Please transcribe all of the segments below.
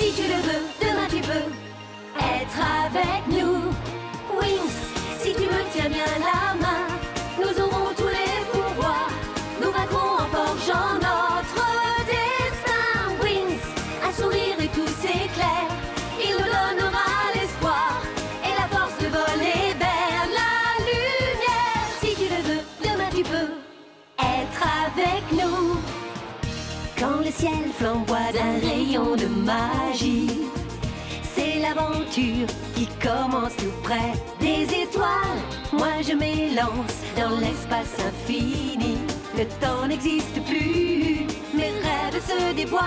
Si tu le veux, demain tu peux être avec nous. Wings, si tu me tiens bien la main, nous aurons tous les pouvoirs. Nous vaincrons en forgeant notre destin. Wings, un sourire et tout s'éclaire. Il nous donnera l'espoir et la force de voler vers la lumière. Si tu le veux, demain tu peux être avec nous. Quand le ciel flamboie d'un rayon de magie, c'est l'aventure qui commence tout près des étoiles. Moi je m'élance dans l'espace infini. Le temps n'existe plus, mes rêves se dévoilent.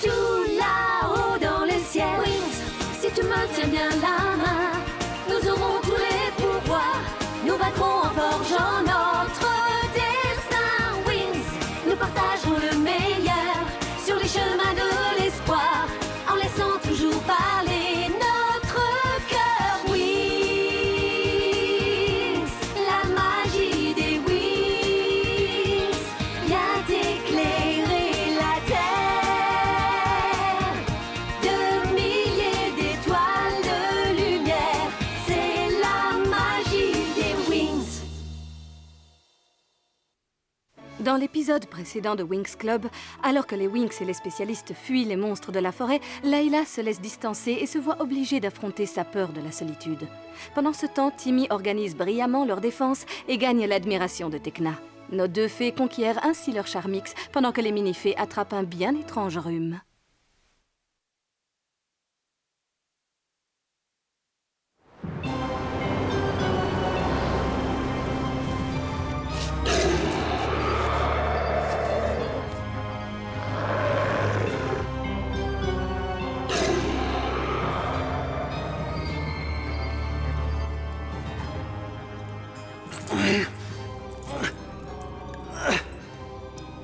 Tout là-haut dans le ciel. Wings, si tu me tiens bien la main, nous aurons tous les pouvoirs. Nous vaincrons en forgeant notre destin. Wings, nous partagerons le meilleur sur les chemins de l'espoir, en laissant toujours parler notre cœur. Wings, la magie des Wings vient éclairer la terre. De milliers d'étoiles de lumière, c'est la magie des Wings. Dans l'épisode précédent de Winx Club, alors que les Winx et les spécialistes fuient les monstres de la forêt, Layla se laisse distancer et se voit obligée d'affronter sa peur de la solitude. Pendant ce temps, Timmy organise brillamment leur défense et gagne l'admiration de Tekna. Nos deux fées conquièrent ainsi leur Charmix pendant que les mini-fées attrapent un bien étrange rhume.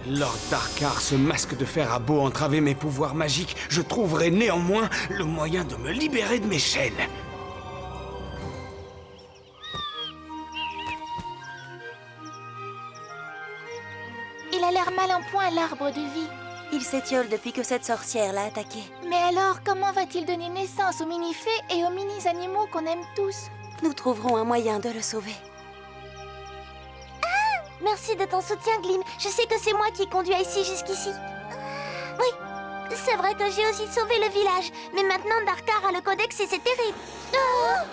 Lord Darkar, ce masque de fer a beau entraver mes pouvoirs magiques, je trouverai néanmoins le moyen de me libérer de mes chaînes. Il a l'air mal en point, l'arbre de vie. Il s'étiole depuis que cette sorcière l'a attaqué. Mais alors, comment va-t-il donner naissance aux mini-fées et aux mini-animaux qu'on aime tous? Nous trouverons un moyen de le sauver. Merci de ton soutien, Glim. Je sais que c'est moi qui ai conduit ici jusqu'ici. Oui, c'est vrai que j'ai aussi sauvé le village. Mais maintenant, Darkar a le codex et c'est terrible. Oh,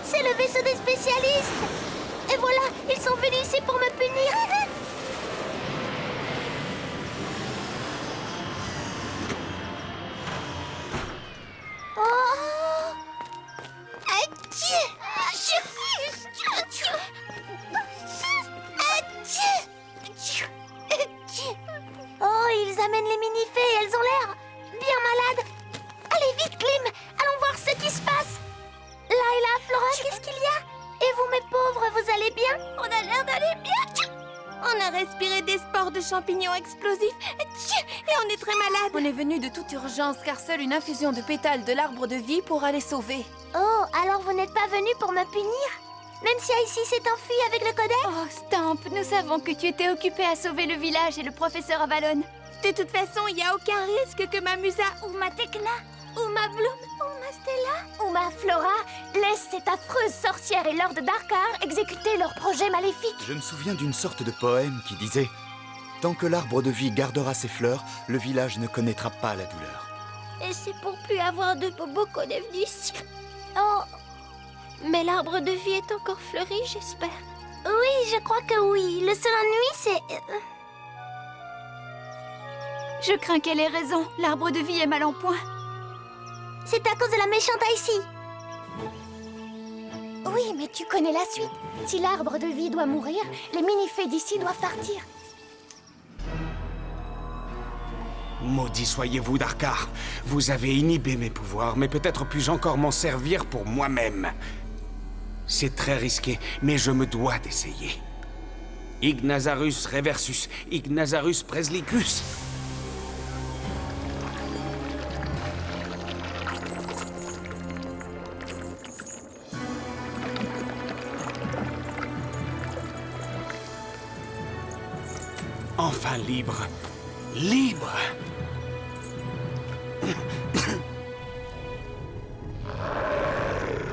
c'est le vaisseau des spécialistes. Et voilà, ils sont venus ici pour me punir. Oh. Achille. Oh, ils amènent les mini-fées, elles ont l'air bien malades. Allez vite, Glim, allons voir ce qui se passe. Layla, Flora, qu'est-ce qu'il y a? Et vous, mes pauvres, vous allez bien? On a l'air d'aller bien. On a respiré des spores de champignons explosifs et on est très malade. On est venu de toute urgence car seule une infusion de pétales de l'arbre de vie pourra les sauver. Oh, alors vous n'êtes pas venu pour me punir? Même si Icy s'est enfui avec le codex? Oh, Stamp, nous savons que tu étais occupé à sauver le village et le professeur Avalon. De toute façon, il n'y a aucun risque que ma Musa Ou ma Tekna, ou ma Bloom, ou ma Stella, ou ma Flora laisse cette affreuse sorcière et Lord Darkar exécuter leur projet maléfique. Je me souviens d'une sorte de poème qui disait « Tant que l'arbre de vie gardera ses fleurs, le village ne connaîtra pas la douleur. Et c'est pour plus avoir de bobos qu'on est venu ici. Oh, mais l'arbre de vie est encore fleuri, j'espère. Oui, je crois que oui. Le seul ennui, c'est... Je crains qu'elle ait raison, l'arbre de vie est mal en point. C'est à cause de la méchante Icy. Oui, mais tu connais la suite. Si l'arbre de vie doit mourir, les mini-fées d'ici doivent partir. Maudit soyez-vous, Darkar. Vous avez inhibé mes pouvoirs, mais peut-être puis-je encore m'en servir pour moi-même. C'est très risqué, mais je me dois d'essayer. Ignazarus Reversus, Ignazarus Preslicus. Enfin libre. Libre.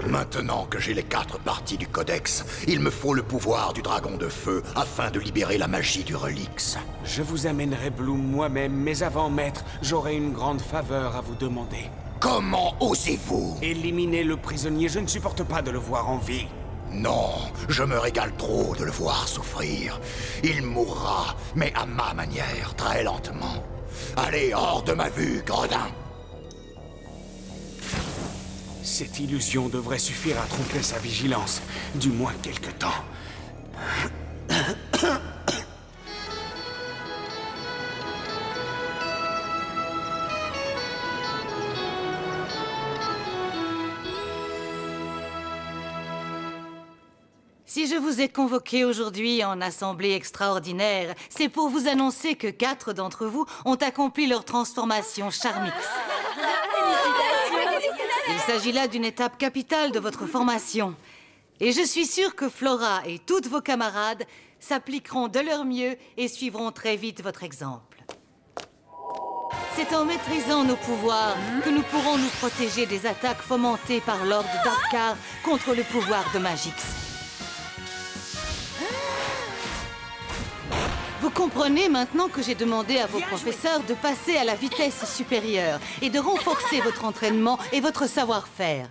Maintenant que j'ai les 4 parties du codex, il me faut le pouvoir du dragon de feu afin de libérer la magie du Relix. Je vous amènerai Bloom moi-même, mais avant, maître, j'aurai une grande faveur à vous demander. Comment osez-vous? Éliminez le prisonnier, je ne supporte pas de le voir en vie. Non, je me régale trop de le voir souffrir. Il mourra, mais à ma manière, très lentement. Allez, hors de ma vue, gredin! Cette illusion devrait suffire à tromper sa vigilance, du moins quelque temps. Si je vous ai convoqué aujourd'hui en assemblée extraordinaire, c'est pour vous annoncer que 4 d'entre vous ont accompli leur transformation Charmix. Il s'agit là d'une étape capitale de votre formation. Et je suis sûre que Flora et toutes vos camarades s'appliqueront de leur mieux et suivront très vite votre exemple. C'est en maîtrisant nos pouvoirs que nous pourrons nous protéger des attaques fomentées par l'Ordre Darkar contre le pouvoir de Magix. Vous comprenez maintenant que j'ai demandé à vos professeurs de passer à la vitesse supérieure et de renforcer votre entraînement et votre savoir-faire.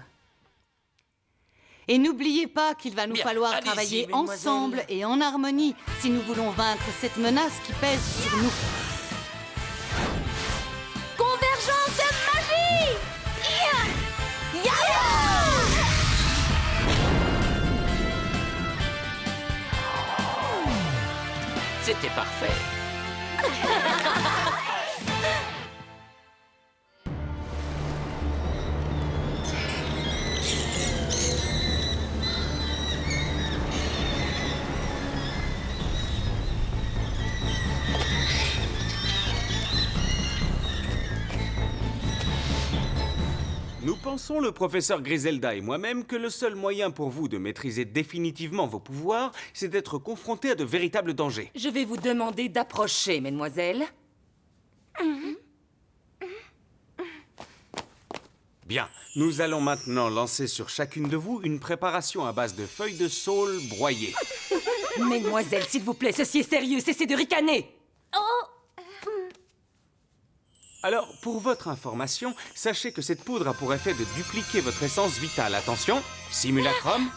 Et n'oubliez pas qu'il va nous falloir travailler ensemble et en harmonie si nous voulons vaincre cette menace qui pèse sur nous. Convergence de magie! C'était parfait. Nous pensons, le professeur Griselda et moi-même, que le seul moyen pour vous de maîtriser définitivement vos pouvoirs, c'est d'être confronté à de véritables dangers. Je vais vous demander d'approcher, mesdemoiselles. Bien, nous allons maintenant lancer sur chacune de vous une préparation à base de feuilles de saule broyées. Mesdemoiselles, s'il vous plaît, ceci est sérieux, cessez de ricaner. Alors, pour votre information, sachez que cette poudre a pour effet de dupliquer votre essence vitale. Attention, simulacrum.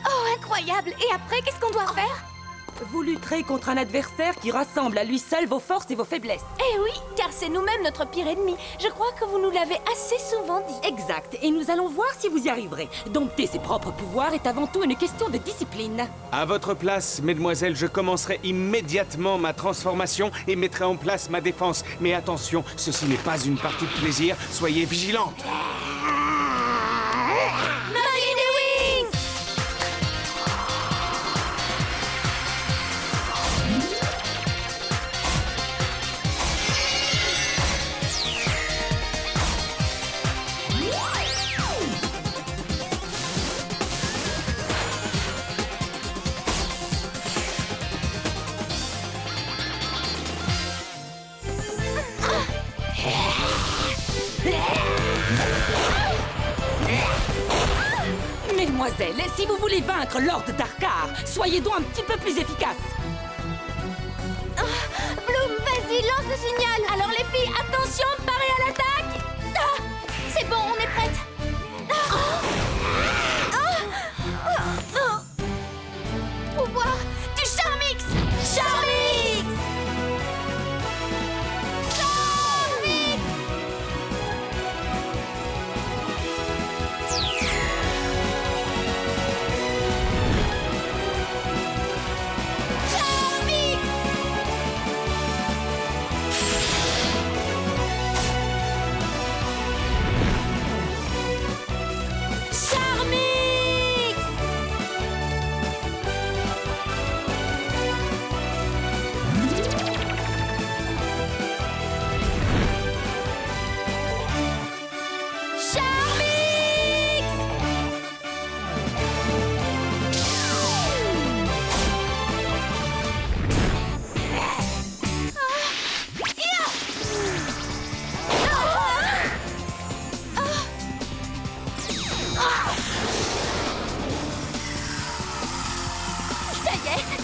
Oh, incroyable! Et après, qu'est-ce qu'on doit faire? Vous lutterez contre un adversaire qui rassemble à lui seul vos forces et vos faiblesses. Eh oui, car c'est nous-mêmes notre pire ennemi. Je crois que vous nous l'avez assez souvent dit. Exact, et nous allons voir si vous y arriverez. Dompter ses propres pouvoirs est avant tout une question de discipline. À votre place, mesdemoiselles, je commencerai immédiatement ma transformation et mettrai en place ma défense. Mais attention, ceci n'est pas une partie de plaisir, soyez vigilantes. Magie des Wings! Mesdemoiselles, si vous voulez vaincre Lord Darkar, soyez donc un petit peu plus efficaces. Bloom, vas-y, lance le signal. Alors les filles, attention, parez à l'attaque. C'est bon, on est prêtes. Pouvoir du Charmix! Charmix! Charmix! Charmix!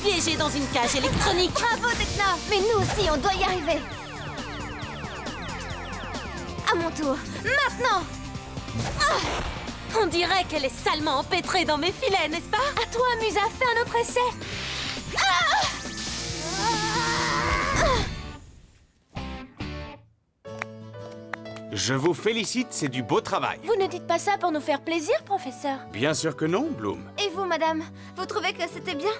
piégés dans une cage électronique. Bravo, Tekna! Mais nous aussi, on doit y arriver. À mon tour. Maintenant! On dirait qu'elle est salement empêtrée dans mes filets, n'est-ce pas? À toi, Musa, fais un autre essai. Je vous félicite, c'est du beau travail. Vous ne dites pas ça pour nous faire plaisir, professeur. Bien sûr que non, Bloom. Et vous, madame? Vous trouvez que c'était bien?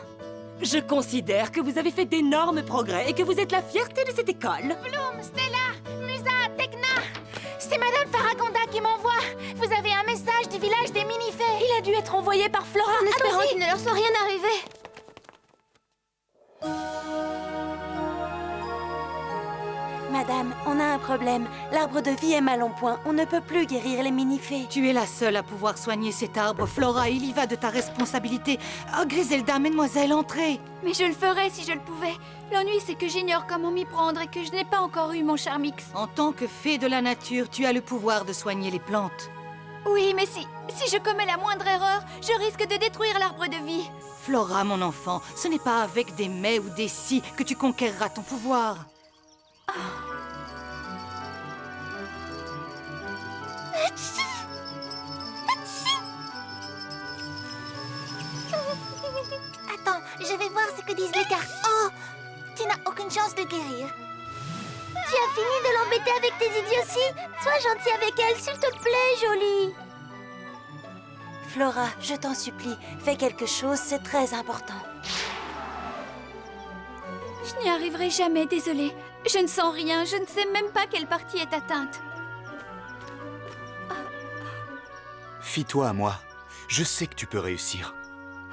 Je considère que vous avez fait d'énormes progrès et que vous êtes la fierté de cette école. Bloom, Stella, Musa, Tekna. C'est madame Faragonda qui m'envoie. Vous avez un message du village des Minifées. Il a dû être envoyé par Flora. En espérant qu'il ne leur soit rien arrivé. Madame, on a un problème. L'arbre de vie est mal en point. On ne peut plus guérir les Minifées. Tu es la seule à pouvoir soigner cet arbre, Flora. Il y va de ta responsabilité. Oh, Griselda, mesdemoiselles, entrez. Mais je le ferais si je le pouvais. L'ennui, c'est que j'ignore comment m'y prendre et que je n'ai pas encore eu mon Charmix. En tant que fée de la nature, tu as le pouvoir de soigner les plantes. Oui, mais si je commets la moindre erreur, je risque de détruire l'arbre de vie. Flora, mon enfant, ce n'est pas avec des mais ou des si que tu conquerras ton pouvoir. Attends, je vais voir ce que disent les cartes. Oh, tu n'as aucune chance de guérir. Tu as fini de l'embêter avec tes idioties? Sois gentil avec elle, s'il te plaît, jolie. Flora, je t'en supplie, fais quelque chose, c'est très important. Je n'y arriverai jamais, désolée. Je ne sens rien, je ne sais même pas quelle partie est atteinte. Fie-toi à moi. Je sais que tu peux réussir.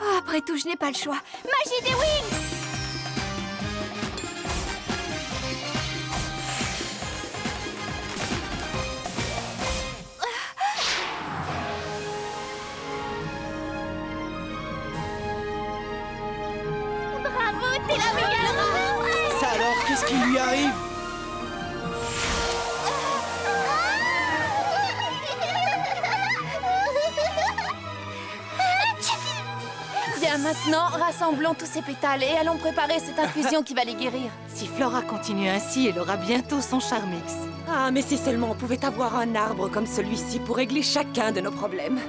Oh, après tout, je n'ai pas le choix. Magie des Wings! Bravo, t'es la meilleure! Ça alors, qu'est-ce qui lui arrive? Bien, maintenant, rassemblons tous ces pétales et allons préparer cette infusion qui va les guérir. Si Flora continue ainsi, elle aura bientôt son Charmix. Ah, mais si seulement on pouvait avoir un arbre comme celui-ci pour régler chacun de nos problèmes.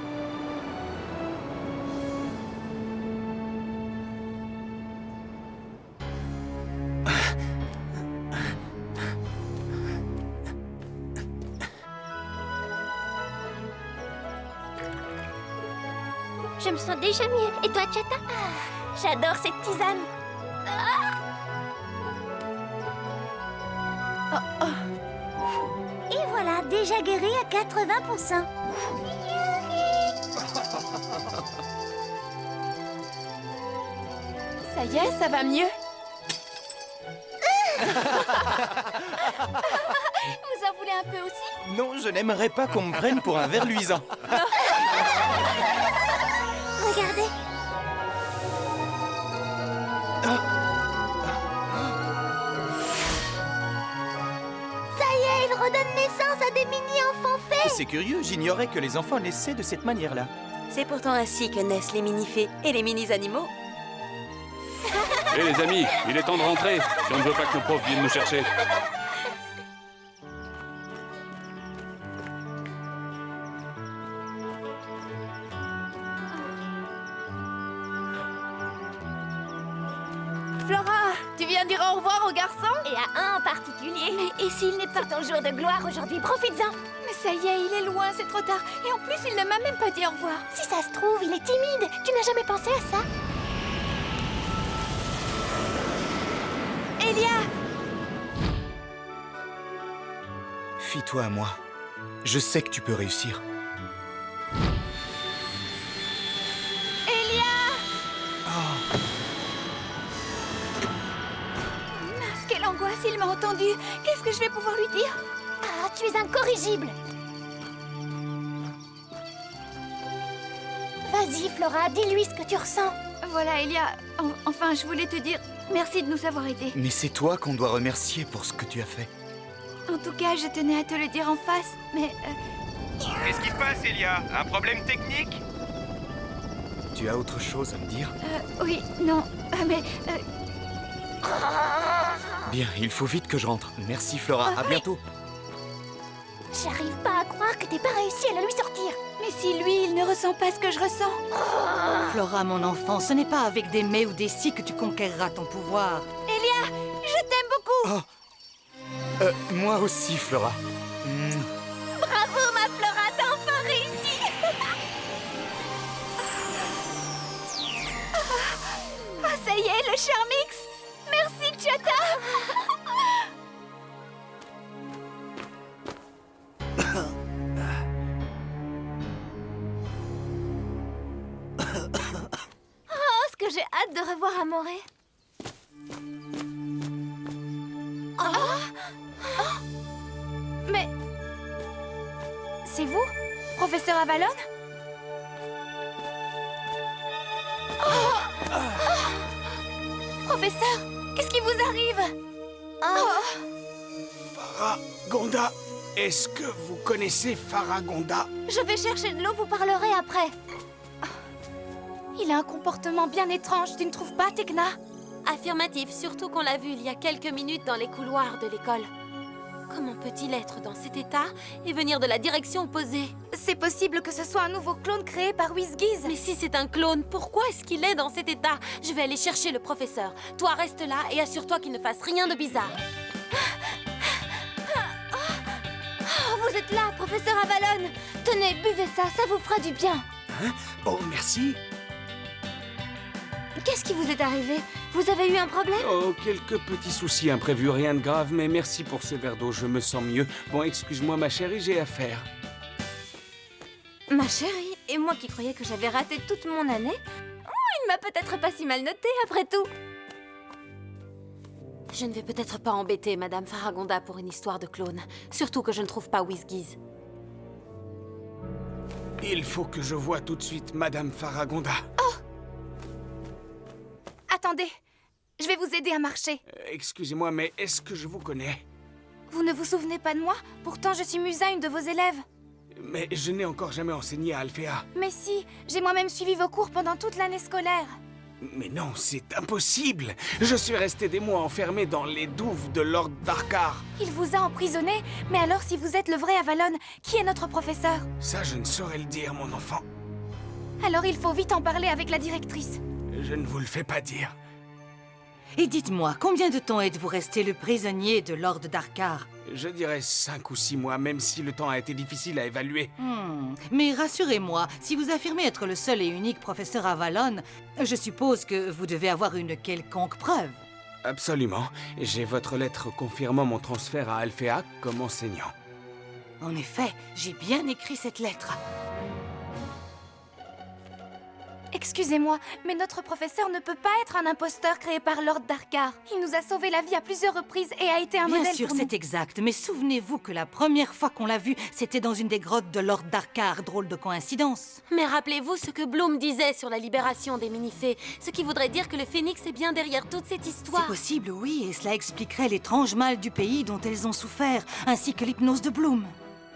Je me sens déjà mieux. Et toi, Chata? J'adore cette tisane. Et voilà, déjà guéri à 80%. Ça y est, ça va mieux. Vous en voulez un peu aussi? Non, je n'aimerais pas qu'on me prenne pour un ver luisant. Regardez. Ça y est, il redonne naissance à des mini-enfants fées. C'est curieux, j'ignorais que les enfants naissaient de cette manière-là. C'est pourtant ainsi que naissent les mini-fées et les mini-animaux. Hé les amis, il est temps de rentrer, si on ne veut pas que nos profs viennent nous chercher. Flora, tu viens dire au revoir aux garçons? Et à un en particulier. Mais et s'il n'est pas... C'est ton jour de gloire aujourd'hui, profites-en. Mais ça y est, il est loin, c'est trop tard. Et en plus, il ne m'a même pas dit au revoir. Si ça se trouve, il est timide. Tu n'as jamais pensé à ça? Elia! Fie-toi à moi. Je sais que tu peux réussir. Elia! Oh. Mince, quelle angoisse, il m'a entendu. Qu'est-ce que je vais pouvoir lui dire? Ah, tu es incorrigible. Vas-y, Flora, dis-lui ce que tu ressens. Voilà, Elia, enfin, je voulais te dire merci de nous avoir aidés. Mais c'est toi qu'on doit remercier pour ce que tu as fait. En tout cas, je tenais à te le dire en face, mais... Qu'est-ce qui se passe, Elia? Un problème technique? Tu as autre chose à me dire? Oui, non, mais... Bien, il faut vite que je rentre. Merci Flora, à bientôt. J'arrive pas à croire que t'aies pas réussi à la lui sortir. Mais si lui, il ne ressent pas ce que je ressens. Flora, mon enfant, ce n'est pas avec des mais ou des si que tu conquerras ton pouvoir. Elia, je t'aime beaucoup. Moi aussi, Flora. Bravo, ma Flora, t'as enfin réussi. Ah, ça y est, le Charmix. Merci, Chata. Oh, ce que j'ai hâte de revoir Amoré. Mais... c'est vous, professeur Avalon? Professeur, qu'est-ce qui vous arrive? Faragonda, est-ce que vous connaissez Faragonda? Je vais chercher de l'eau, vous parlerez après. Il a un comportement bien étrange, tu ne trouves pas, Tekna? Affirmatif, surtout qu'on l'a vu il y a quelques minutes dans les couloirs de l'école. Comment peut-il être dans cet état et venir de la direction opposée? C'est possible que ce soit un nouveau clone créé par WizGiz. Mais si c'est un clone, pourquoi est-ce qu'il est dans cet état? Je vais aller chercher le professeur. Toi, reste là et assure-toi qu'il ne fasse rien de bizarre. Oh, vous êtes là, professeur Avalon. Tenez, buvez ça, ça vous fera du bien. Hein? Oh, merci. Qu'est-ce qui vous est arrivé? Vous avez eu un problème? Oh, quelques petits soucis imprévus, rien de grave, mais merci pour ce verre d'eau, je me sens mieux. Bon, excuse-moi ma chérie, j'ai affaire. Ma chérie, et moi qui croyais que j'avais raté toute mon année? Oh, il m'a peut-être pas si mal noté, après tout. Je ne vais peut-être pas embêter Madame Faragonda pour une histoire de clone. Surtout que je ne trouve pas WizGiz. Il faut que je voie tout de suite Madame Faragonda. Oh! Attendez, je vais vous aider à marcher. Excusez-moi, mais est-ce que je vous connais? Vous ne vous souvenez pas de moi? Pourtant, je suis Musa, une de vos élèves. Mais je n'ai encore jamais enseigné à Alphéa. Mais si, j'ai moi-même suivi vos cours pendant toute l'année scolaire. Mais non, c'est impossible. Je suis resté des mois enfermé dans les douves de Lord Darkar. Il vous a emprisonné? Mais alors, si vous êtes le vrai Avalon, qui est notre professeur? Ça, je ne saurais le dire, mon enfant. Alors il faut vite en parler avec la directrice. Je ne vous le fais pas dire. Et dites-moi, combien de temps êtes-vous resté le prisonnier de Lord Darkar? Je dirais 5 ou 6 mois, même si le temps a été difficile à évaluer. Mais rassurez-moi, si vous affirmez être le seul et unique professeur Avalon, je suppose que vous devez avoir une quelconque preuve. Absolument. J'ai votre lettre confirmant mon transfert à Alphéa comme enseignant. En effet, j'ai bien écrit cette lettre. Excusez-moi, mais notre professeur ne peut pas être un imposteur créé par Lord Darkar. Il nous a sauvé la vie à plusieurs reprises et a été un modèle Bien sûr, pour nous. c'est exact, mais souvenez-vous que la première fois qu'on l'a vu, c'était dans une des grottes de Lord Darkar. Drôle de coïncidence. Mais rappelez-vous ce que Bloom disait sur la libération des mini-fées, ce qui voudrait dire que le phénix est bien derrière toute cette histoire. C'est possible, oui, et cela expliquerait l'étrange mal du pays dont elles ont souffert, ainsi que l'hypnose de Bloom.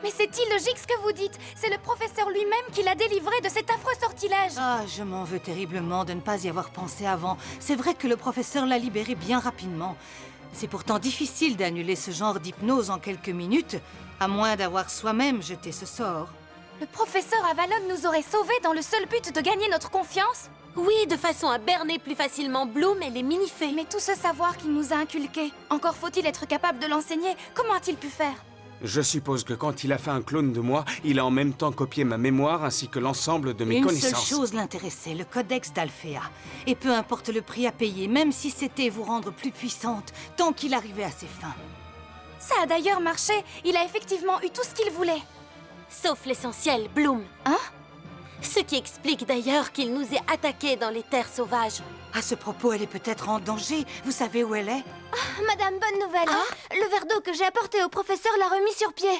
Mais c'est illogique ce que vous dites. C'est le professeur lui-même qui l'a délivré de cet affreux sortilège. Ah, je m'en veux terriblement de ne pas y avoir pensé avant. C'est vrai que le professeur l'a libéré bien rapidement. C'est pourtant difficile d'annuler ce genre d'hypnose en quelques minutes, à moins d'avoir soi-même jeté ce sort. Le professeur Avalon nous aurait sauvés dans le seul but de gagner notre confiance? Oui, de façon à berner plus facilement Bloom et les mini-fées. Mais tout ce savoir qu'il nous a inculqué, encore faut-il être capable de l'enseigner. Comment a-t-il pu faire? Je suppose que quand il a fait un clone de moi, il a en même temps copié ma mémoire ainsi que l'ensemble de mes connaissances. Une seule chose l'intéressait, le codex d'Alphéa. Et peu importe le prix à payer, même si c'était vous rendre plus puissante, tant qu'il arrivait à ses fins. Ça a d'ailleurs marché. Il a effectivement eu tout ce qu'il voulait. Sauf l'essentiel, Bloom. Hein? Ce qui explique d'ailleurs qu'il nous ait attaqués dans les terres sauvages. À ce propos, elle est peut-être en danger. Vous savez où elle est? Madame, bonne nouvelle. Le verre d'eau que j'ai apporté au professeur l'a remis sur pied.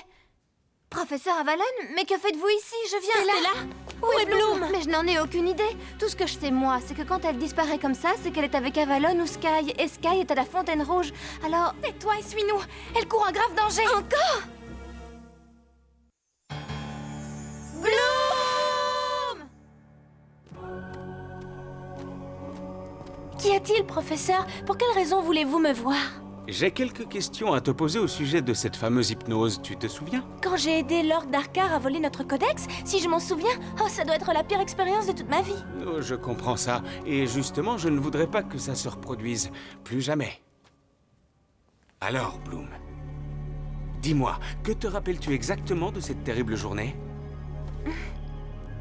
Professeur Avalon, mais que faites-vous ici? Je viens là. Où est Bloom? Mais je n'en ai aucune idée. Tout ce que je sais, moi, c'est que quand elle disparaît comme ça, c'est qu'elle est avec Avalon ou Sky. Et Sky est à la Fontaine Rouge. Alors, tais-toi et suis-nous. Elle court un grave danger. Encore? Bloom! Qu'y a-t-il, professeur? Pour quelle raison voulez-vous me voir? J'ai quelques questions à te poser au sujet de cette fameuse hypnose, tu te souviens? Quand j'ai aidé Lord Darkar à voler notre codex, si je m'en souviens, oh, ça doit être la pire expérience de toute ma vie. Oh, je comprends ça. Et justement, je ne voudrais pas que ça se reproduise. Plus jamais. Alors, Bloom, dis-moi, que te rappelles-tu exactement de cette terrible journée?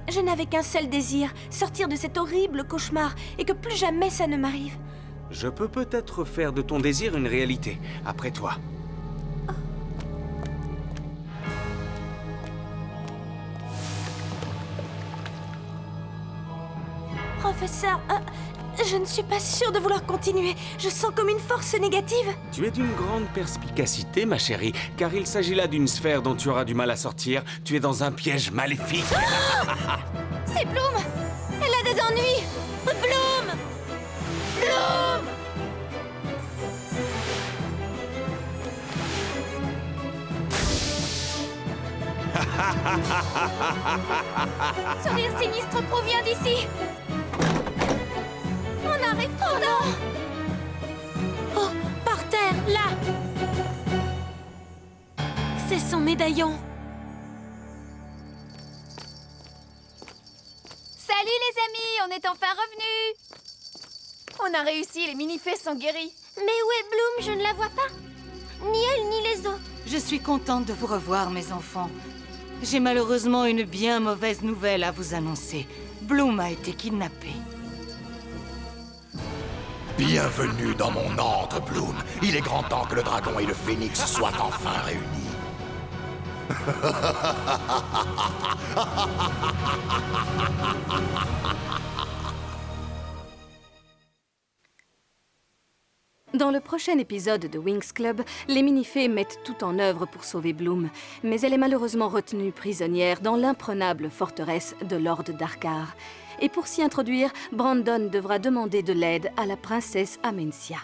Je n'avais qu'un seul désir, sortir de cet horrible cauchemar, et que plus jamais ça ne m'arrive. Je peux peut-être faire de ton désir une réalité, après toi. Professeur, je ne suis pas sûre de vouloir continuer. Je sens comme une force négative. Tu es d'une grande perspicacité, ma chérie, car il s'agit là d'une sphère dont tu auras du mal à sortir. Tu es dans un piège maléfique. C'est Bloom! Elle a des ennuis! Bloom! Bloom! Ce rire sinistre provient d'ici! On arrive trop non! Oh, par terre, là! C'est son médaillon! Salut les amis, on est enfin revenus. On a réussi, les mini-fées sont guéries. Mais où est Bloom? Je ne la vois pas. Ni elle, ni les autres. Je suis contente de vous revoir, mes enfants. J'ai malheureusement une bien mauvaise nouvelle à vous annoncer. Bloom a été kidnappée. Bienvenue dans mon antre, Bloom. Il est grand temps que le dragon et le phénix soient enfin réunis. Dans le prochain épisode de Winx Club, les mini-fées mettent tout en œuvre pour sauver Bloom, mais elle est malheureusement retenue prisonnière dans l'imprenable forteresse de Lord Darkar. Et pour s'y introduire, Brandon devra demander de l'aide à la princesse Amencia.